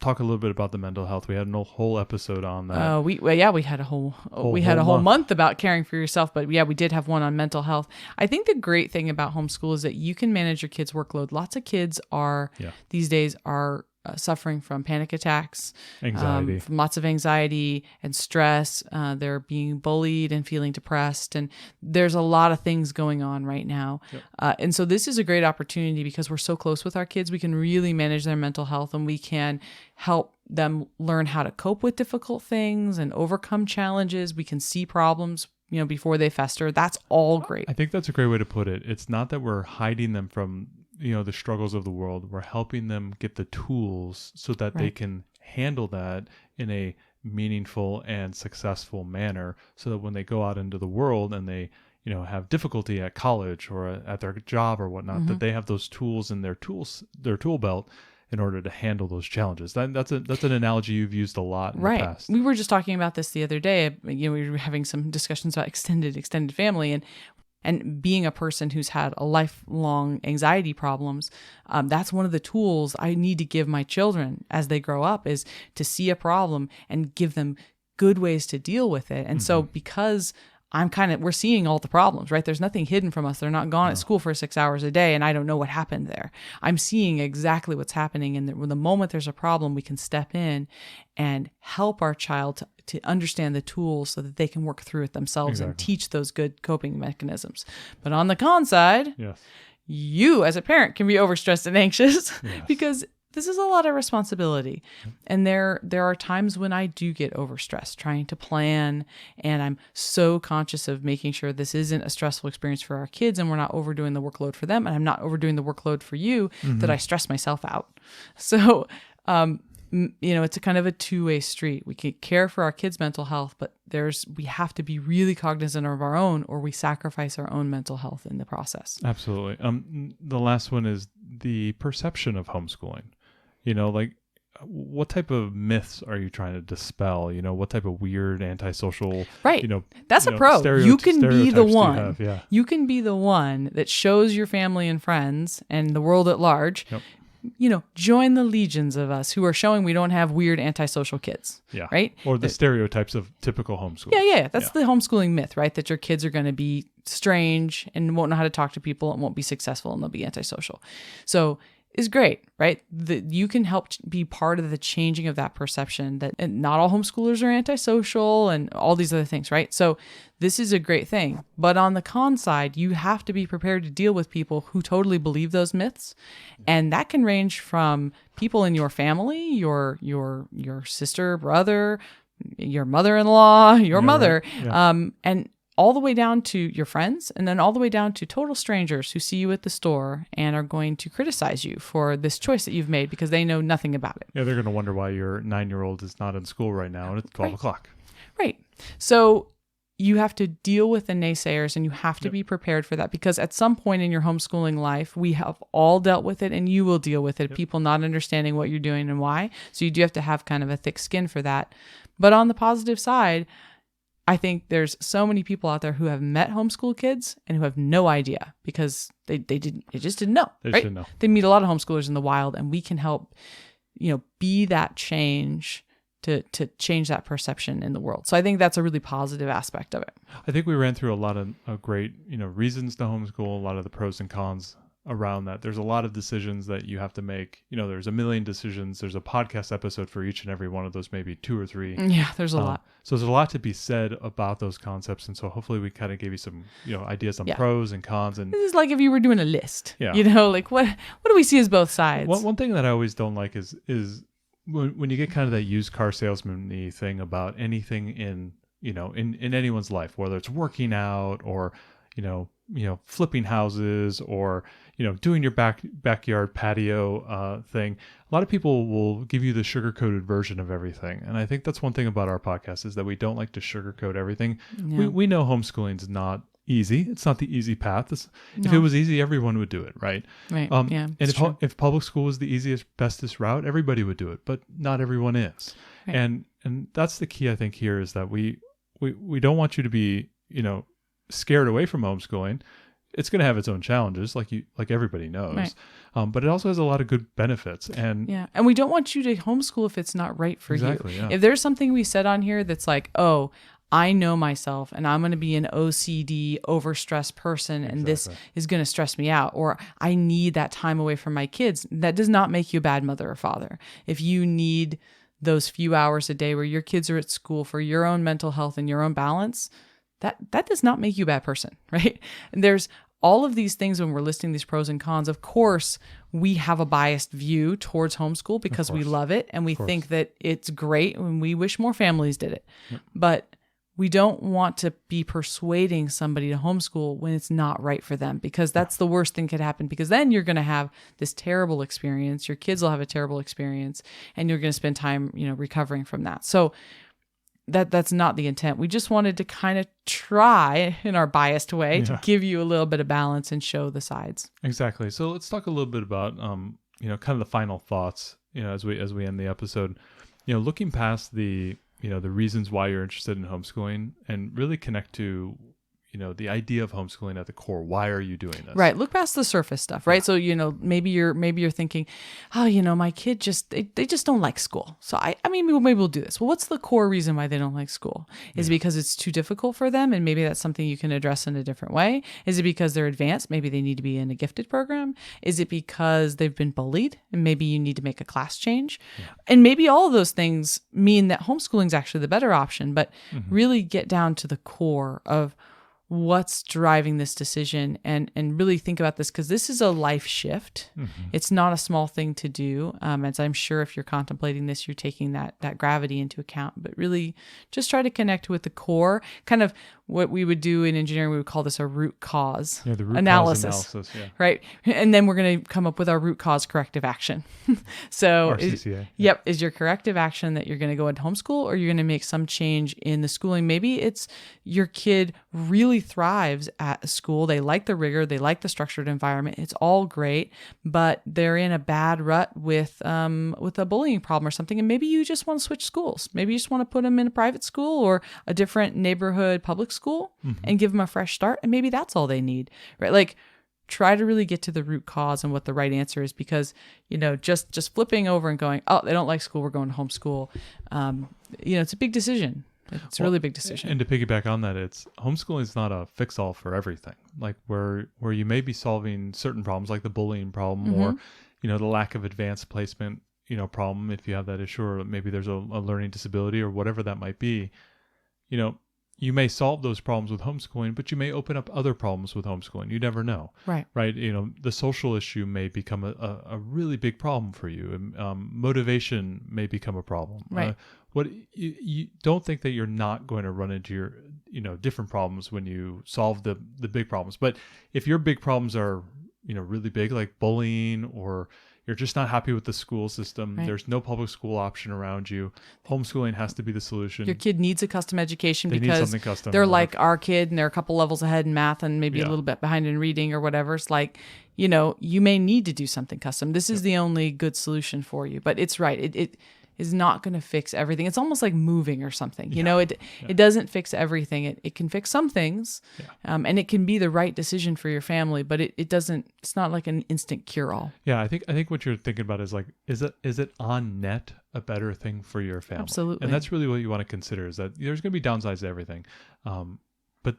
Talk a little bit about the mental health. We had a whole episode on that. We had a whole month about caring for yourself, but we did have one on mental health. I think the great thing about homeschool is that you can manage your kids' workload. Lots of kids these days are suffering from panic attacks, anxiety, from lots of anxiety and stress. They're being bullied and feeling depressed, and there's a lot of things going on right now. Yep. And so this is a great opportunity because we're so close with our kids. We can really manage their mental health, and we can help them learn how to cope with difficult things and overcome challenges. We can see problems, before they fester. That's all great. I think that's a great way to put it. It's not that we're hiding them from the struggles of the world. We're helping them get the tools so that they can handle that in a meaningful and successful manner, so that when they go out into the world and they have difficulty at college or at their job or whatnot, that they have those tools in their tool belt in order to handle those challenges. That's an analogy you've used a lot in the past. We were just talking about this the other day. We were having some discussions about extended family, and being a person who's had a lifelong anxiety problems, that's one of the tools I need to give my children as they grow up, is to see a problem and give them good ways to deal with it. And so because we're seeing all the problems, right? There's nothing hidden from us. They're not gone at school for 6 hours a day, and I don't know what happened there. I'm seeing exactly what's happening. And the moment there's a problem, we can step in and help our child to understand the tools so that they can work through it themselves and teach those good coping mechanisms. But on the con side, you as a parent can be overstressed and anxious because this is a lot of responsibility. And there are times when I do get overstressed trying to plan, and I'm so conscious of making sure this isn't a stressful experience for our kids and we're not overdoing the workload for them, and I'm not overdoing the workload for you, that I stress myself out. So, it's a kind of a two-way street. We can care for our kids' mental health, but we have to be really cognizant of our own, or we sacrifice our own mental health in the process. Absolutely. The last one is the perception of homeschooling. Like, what type of myths are you trying to dispel? What type of weird antisocial, that's a pro. You can be the one. Yeah. You can be the one that shows your family and friends and the world at large. Yep. Join the legions of us who are showing we don't have weird antisocial kids. Yeah. Right? Or the stereotypes of typical homeschooling. Yeah. That's the homeschooling myth, right? That your kids are going to be strange and won't know how to talk to people and won't be successful and they'll be antisocial. So is great, right? You can help be part of the changing of that perception that and not all homeschoolers are antisocial and all these other things, right? So this is a great thing. But on the con side, you have to be prepared to deal with people who totally believe those myths. And that can range from people in your family, your sister, brother, your mother-in-law, your mother, Right. Yeah. and all the way down to your friends, and then all the way down to total strangers who see you at the store and are going to criticize you for this choice that you've made because they know nothing about it. Yeah, they're going to wonder why your 9-year-old is not in school right now and it's 12 o'clock. Right. So you have to deal with the naysayers, and you have to be prepared for that, because at some point in your homeschooling life, we have all dealt with it, and you will deal with it. People not understanding what you're doing and why. So you do have to have kind of a thick skin for that. But on the positive side, I think there's so many people out there who have met homeschool kids and who have no idea because they just didn't know. They right? just didn't know. They meet a lot of homeschoolers in the wild, and we can help, be that change to change that perception in the world. So I think that's a really positive aspect of it. I think we ran through a lot of great, reasons to homeschool, a lot of the pros and cons around that. There's a lot of decisions that you have to make. There's a million decisions. There's a podcast episode for each and every one of those, maybe 2 or 3. Yeah, there's a lot. So there's a lot to be said about those concepts. And so hopefully we kind of gave you some, ideas on pros and cons. And this is like if you were doing a list, Yeah. like what do we see as both sides? one thing that I always don't like is when you get kind of that used car salesman-y thing about anything in anyone's life, whether it's working out or, flipping houses or, doing your backyard patio thing. A lot of people will give you the sugar-coated version of everything. And I think that's one thing about our podcast is that we don't like to sugarcoat everything. Yeah. We know homeschooling is not easy. It's not the easy path. If it was easy, everyone would do it, right? Right. Yeah. And if public school was the easiest, bestest route, everybody would do it, but not everyone is. Right. And that's the key, I think, here is that we don't want you to be, scared away from homeschooling. It's going to have its own challenges, like everybody knows. Right. But it also has a lot of good benefits. And and we don't want you to homeschool if it's not right for Exactly, you. yeah. If there's something we said on here that's like, oh, I know myself and I'm going to be an OCD, overstressed person, and this is going to stress me out, or I need that time away from my kids, that does not make you a bad mother or father. If you need those few hours a day where your kids are at school for your own mental health and your own balance, that does not make you a bad person, right? And there's all of these things when we're listing these pros and cons. Of course, we have a biased view towards homeschool because we love it and we think that it's great and we wish more families did it. Yep. But we don't want to be persuading somebody to homeschool when it's not right for them, because that's the worst thing could happen, because then you're going to have this terrible experience. Your kids will have a terrible experience and you're going to spend time, recovering from that. So that's not the intent. We just wanted to kind of try in our biased way to give you a little bit of balance and show the sides. Exactly. So let's talk a little bit about, kind of the final thoughts, as we end the episode, looking past the reasons why you're interested in homeschooling and really connect to, the idea of homeschooling at the core. Why are you doing this? Right. Look past the surface stuff, right? So, maybe you're thinking, oh, my kid they just don't like school. So maybe we'll do this. Well, what's the core reason why they don't like school? Is it because it's too difficult for them? And maybe that's something you can address in a different way. Is it because they're advanced? Maybe they need to be in a gifted program. Is it because they've been bullied and maybe you need to make a class change? Yeah. And maybe all of those things mean that homeschooling is actually the better option, but really get down to the core of what's driving this decision and really think about this, because this is a life shift. It's not a small thing to do. As I'm sure if you're contemplating this, you're taking that gravity into account, but really just try to connect with the core, kind of what we would do in engineering. We would call this a root cause the root analysis, cause analysis, right? And then we're going to come up with our root cause corrective action. So RCCA. Is your corrective action that you're going to go into homeschool, or you're going to make some change in the schooling? Maybe it's your kid really thrives at school. They like the rigor. They like the structured environment. It's all great, but they're in a bad rut with a bullying problem or something. And maybe you just want to switch schools. Maybe you just want to put them in a private school or a different neighborhood public school and give them a fresh start. And maybe that's all they need, right? Like, try to really get to the root cause and what the right answer is, because, just flipping over and going, oh, they don't like school, we're going to homeschool. It's a big decision. It's a really big decision. And to piggyback on that, it's homeschooling is not a fix-all for everything. Like where you may be solving certain problems, like the bullying problem, or the lack of advanced placement, problem, if you have that issue, or maybe there's a learning disability or whatever that might be, you may solve those problems with homeschooling, but you may open up other problems with homeschooling. You never know. Right. Right. The social issue may become a really big problem for you. Motivation may become a problem. Right. What you don't think that you're not going to run into your, different problems when you solve the big problems. But if your big problems are, really big, like bullying, or you're just not happy with the school system, Right. there's no public school option around you, homeschooling has to be the solution. Your kid needs a custom education They need because something custom. they're like our kid and they're a couple levels ahead in math and maybe a Yeah. little bit behind in reading or whatever. It's like, you may need to do something custom. This is the only good solution for you. But it's right. It is not going to fix everything. It's almost like moving or something. It doesn't fix everything. It can fix some things, and it can be the right decision for your family. But it doesn't. It's not like an instant cure all. Yeah, I think what you're thinking about is like, is it on net a better thing for your family? Absolutely. And that's really what you want to consider, is that there's going to be downsides to everything. But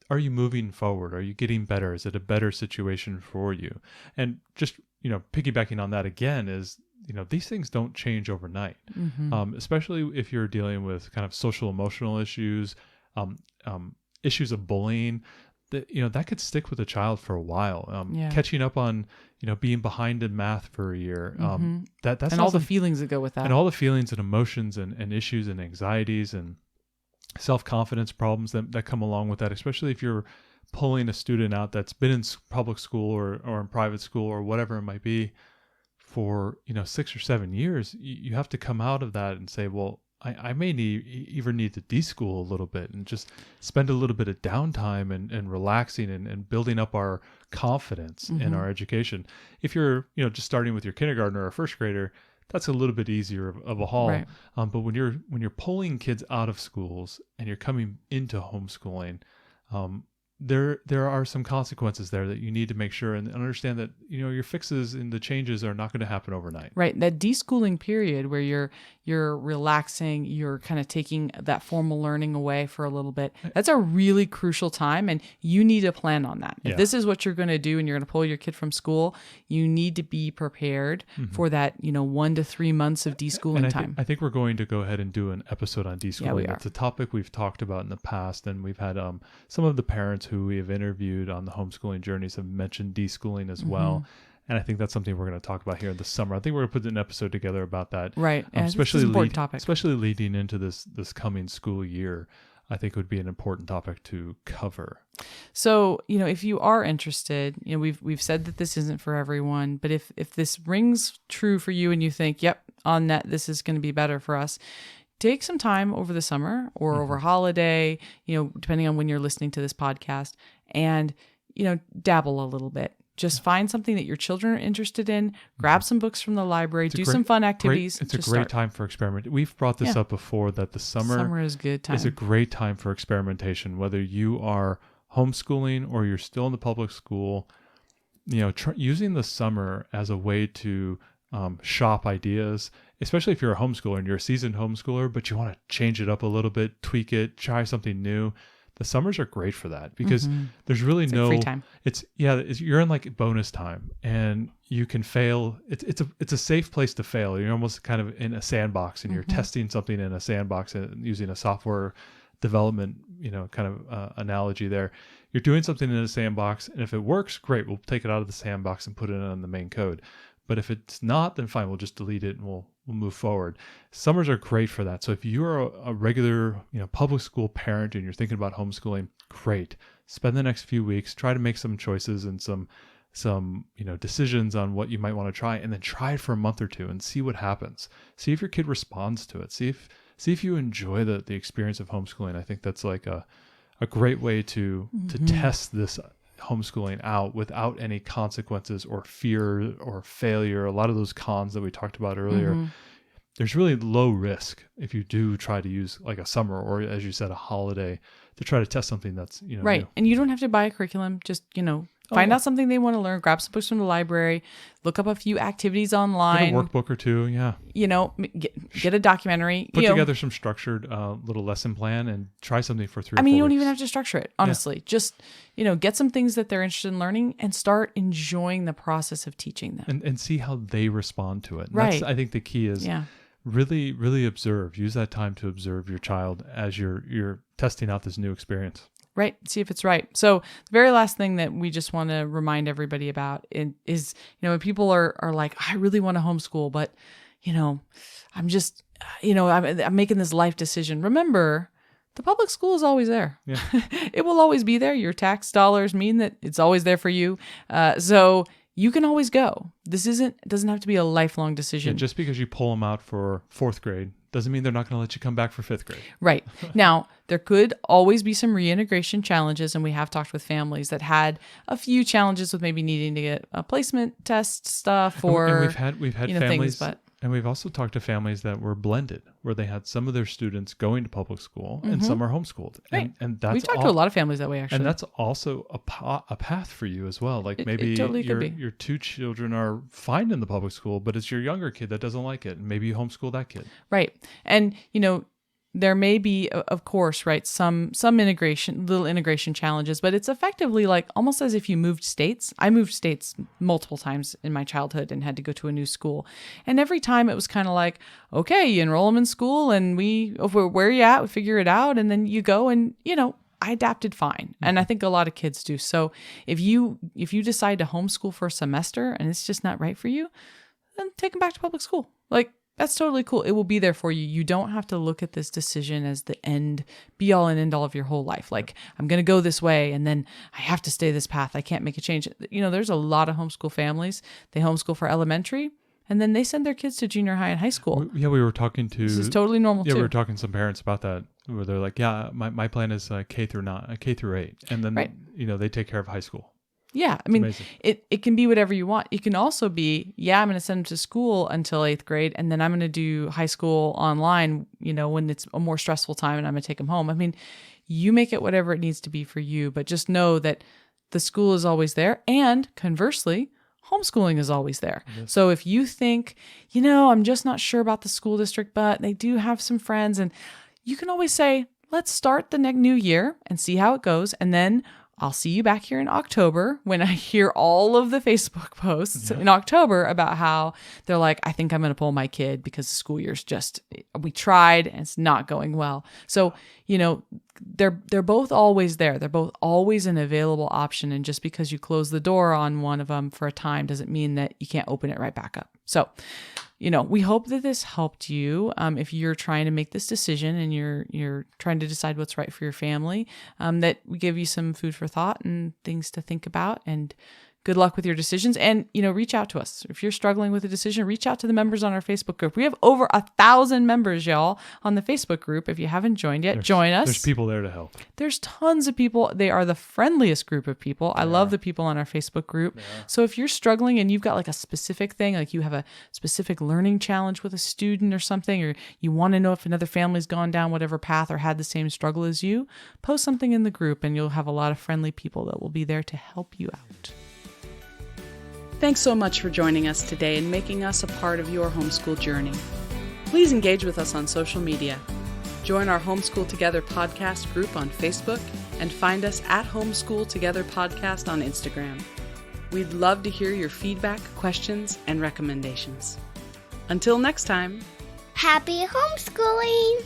are you moving forward? Are you getting better? Is it a better situation for you? And just, piggybacking on that again is, these things don't change overnight, especially if you're dealing with kind of social emotional issues, issues of bullying. That could stick with a child for a while. Catching up on, being behind in math for a year. That's and all the feelings that go with that. And all the feelings and emotions and issues and anxieties and self-confidence problems that come along with that, especially if you're pulling a student out that's been in public school or in private school or whatever it might be for 6 or 7 years. You have to come out of that and say, well, I may even need to deschool a little bit and just spend a little bit of downtime and relaxing and building up our confidence in our education. If you're just starting with your kindergartner or first grader, that's a little bit easier of a haul. Right. But when you're pulling kids out of schools and you're coming into homeschooling, there are some consequences there that you need to make sure and understand that, your fixes and the changes are not going to happen overnight. Right. That deschooling period where you're relaxing, you're kind of taking that formal learning away for a little bit. That's a really crucial time, and you need to plan on that. If this is what you're going to do and you're going to pull your kid from school, you need to be prepared for that, 1 to 3 months of deschooling time. I think we're going to go ahead and do an episode on deschooling. Yeah, we are. It's a topic we've talked about in the past, and we've had some of the parents who we have interviewed on the homeschooling journeys have mentioned deschooling as well. And I think that's something we're going to talk about here in the summer. I think we're going to put an episode together about that. Right. Especially it's an important topic. Especially leading into this coming school year, I think would be an important topic to cover. So, if you are interested, we've said that this isn't for everyone, but if this rings true for you and you think, yep, on net, this is going to be better for us, take some time over the summer or over holiday, depending on when you're listening to this podcast, and, dabble a little bit. Just find something that your children are interested in, grab some books from the library, do some fun activities. It's a great time for experiment. We've brought this up before, that the summer is a good time. It's a great time for experimentation, whether you are homeschooling or you're still in the public school. Using the summer as a way to shop ideas, especially if you're a homeschooler and you're a seasoned homeschooler, but you want to change it up a little bit, tweak it, try something new. The summers are great for that because there's really no free time. You're in like bonus time and you can fail. It's a safe place to fail. You're almost kind of in a sandbox and you're testing something in a sandbox and using a software development, kind of analogy there. You're doing something in a sandbox, and if it works, great. We'll take it out of the sandbox and put it on the main code. But if it's not, then fine, we'll just delete it and we'll move forward. Summers are great for that. So if you're a regular, public school parent and you're thinking about homeschooling, great. Spend the next few weeks, try to make some choices and some decisions on what you might want to try, and then try it for a month or two and see what happens. See if your kid responds to it. See if you enjoy the experience of homeschooling. I think that's like a great way to test this homeschooling out without any consequences or fear or failure. A lot of those cons that we talked about earlier, there's really low risk if you do try to use like a summer or, as you said, a holiday to try to test something that's, right. new. And you don't have to buy a curriculum. Just, Find out something they want to learn, grab some books from the library, look up a few activities Get online. a workbook or two, yeah. Get a documentary. Put together some structured little lesson plan and try something for 3 or 4 you don't weeks. even have to structure it, honestly. Just, get some things that they're interested in learning and start enjoying the process of teaching them. And see how they respond to it. And Right. I think the key is really, really observe. Use that time to observe your child as you're testing out this new experience. Right. See if it's right. So the very last thing that we just want to remind everybody about is, when people are like, I really want to homeschool, but, I'm just, I'm making this life decision. Remember, the public school is always there. Yeah. It will always be there. Your tax dollars mean that it's always there for you. So you can always go. This doesn't have to be a lifelong decision. Yeah, just because you pull them out for 4th grade doesn't mean they're not going to let you come back for 5th grade. Right. Now, there could always be some reintegration challenges, and we have talked with families that had a few challenges with maybe needing to get a placement test stuff or and we've had families, and we've also talked to families that were blended, where they had some of their students going to public school and some are homeschooled. Right. And that's we've talked to a lot of families that way, actually. And that's also a path for you as well. Like maybe it totally could be. your 2 children are fine in the public school, but it's your younger kid that doesn't like it. And maybe you homeschool that kid. Right. And, there may be, of course, right, some little integration challenges, but it's effectively like almost as if you moved states. I moved states multiple times in my childhood and had to go to a new school. And every time it was kind of like, okay, you enroll them in school and where you at, we figure it out. And then you go and, I adapted fine. And I think a lot of kids do. So if you decide to homeschool for a semester and it's just not right for you, then take them back to public school. That's totally cool. It will be there for you. You don't have to look at this decision as the end, be all and end all of your whole life. Like, I'm going to go this way and then I have to stay this path. I can't make a change. There's a lot of homeschool families. They homeschool for elementary and then they send their kids to junior high and high school. Yeah, we were talking to... This is totally normal too. Yeah, we were talking to some parents about that where they're like, yeah, my plan is K through 8. And then, they take care of high school. Yeah, it can be whatever you want. It can also be, I'm going to send them to school until 8th grade, and then I'm going to do high school online, when it's a more stressful time, and I'm going to take them home. You make it whatever it needs to be for you, but just know that the school is always there, and conversely, homeschooling is always there. Yes. So if you think, I'm just not sure about the school district, but they do have some friends, and you can always say, let's start the next new year and see how it goes, and then I'll see you back here in October when I hear all of the Facebook posts in October about how they're like, I think I'm going to pull my kid because the school year's we tried and it's not going well. So, they're both always there. They're both always an available option. And just because you close the door on one of them for a time doesn't mean that you can't open it right back up. So, we hope that this helped you if you're trying to make this decision and you're trying to decide what's right for your family, that we give you some food for thought and things to think about. And good luck with your decisions. And, reach out to us. If you're struggling with a decision, reach out to the members on our Facebook group. We have over 1,000 members, y'all, on the Facebook group. If you haven't joined yet, join us. There's people there to help. There's tons of people. They are the friendliest group of people. I love the people on our Facebook group. So if you're struggling and you've got like a specific thing, like you have a specific learning challenge with a student or something, or you want to know if another family's gone down whatever path or had the same struggle as you, post something in the group and you'll have a lot of friendly people that will be there to help you out. Thanks so much for joining us today and making us a part of your homeschool journey. Please engage with us on social media. Join our Homeschool Together podcast group on Facebook and find us at Homeschool Together Podcast on Instagram. We'd love to hear your feedback, questions, and recommendations. Until next time. Happy homeschooling!